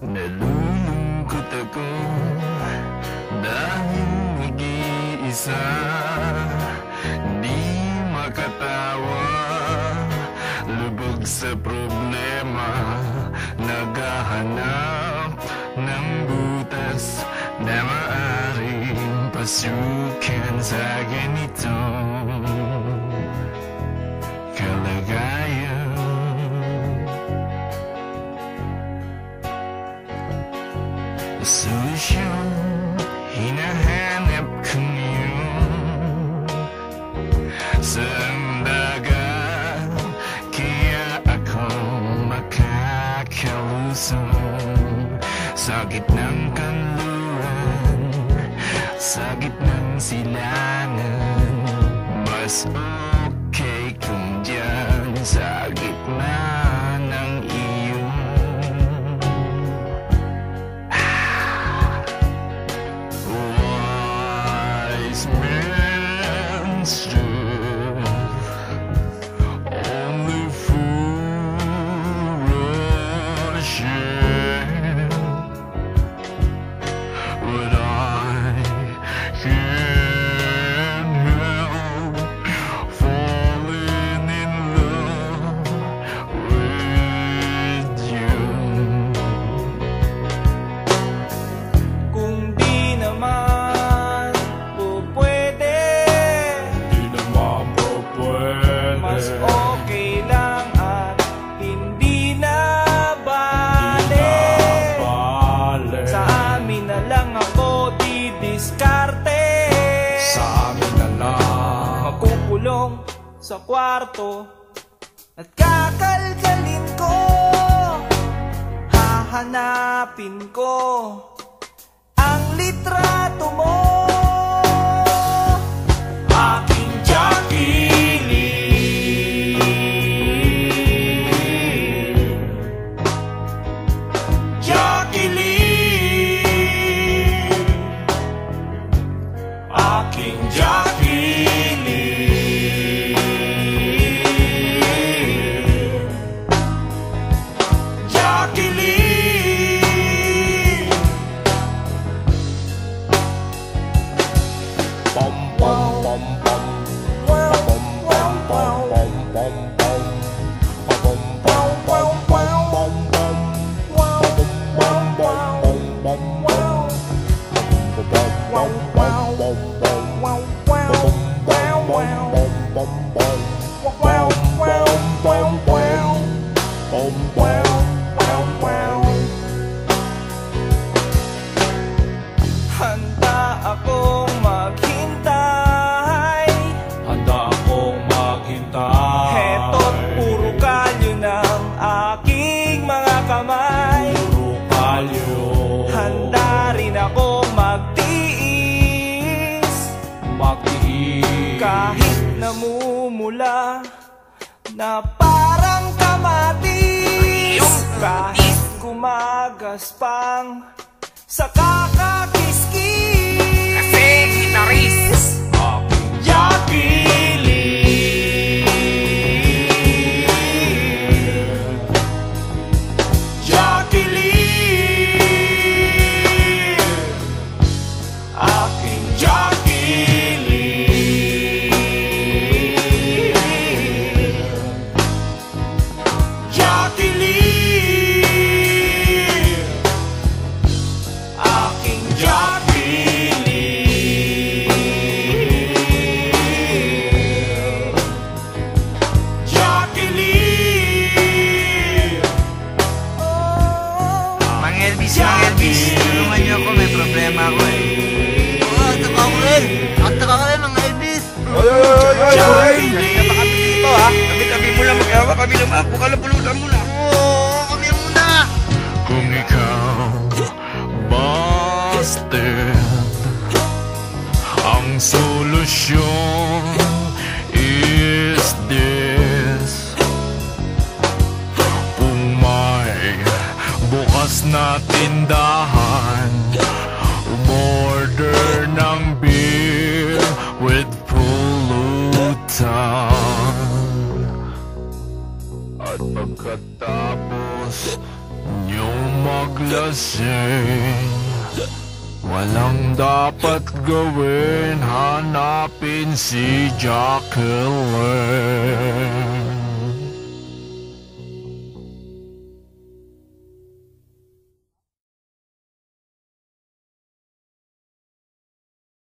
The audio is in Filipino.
Nalulungkot ako dahil nag-iisa, di makatawa, lubog sa problema, naghahanap ng butas na maaring pasukan sa ganitong kalagayan. Solusyon, hinahanap ko ngayon sa dagat, kaya ako makakalusong sa gitnang kanluran, sa gitnang silangan. Mas okay kung dyan sa gitna ng iyong wise man's truth. Only foolish but I can't help falling in love with you. Kung di naman po pwede, Di naman po pwede, mas okay lang at hindi na bale. bale. Sa amin na lang ako didiskarte, Sa amin na lang makukulong sa kwarto at kakalkalin ko, hahanapin ko ang litrato mo, aking Jacqueline. Jacqueline, aking Jacqueline. Jacqueline, pom pom pom pom wow, pom wow, pom wow. pom pom pom pom pom pom pom pom pom Wow, pom wow, pom pom wow, pom wow, pom pom wow, wow, wow, wow, pom pom wow, wow, wow, wow, pom wow, wow, wow. Handa akong maghintay, Handa akong maghintay. heto't puro kalyo ng aking mga kamay. Puro kalyo. Handa rin akong magtiis, Magtiis. kahit namumula na parang kamatis, kahit gumagaspang sa kakakiskis. Kasi gitaris. Aking Jacqueline, Jacqueline, aking Jacqueline. Jacqueline, aking Jacqueline. Jacqueline, Mang Elvis, tulungan niyo ako, may problema ako eh. Oo, taka ko rin. Taka ka rin, Mang Elvis. Jacqueline. Baka dito ha. Tabi-tabi mo lang, mag-awa kami ng ako, kalapulutan mo lang. Oo, kami muna. Kung ikaw busted, ang solusyon is this. Kung may bukas na tindahan, umorder ng beer with pulutan. At pagkatapos nyo mag maglasing. Walang dapat gawin, hanapin si Jacqueline.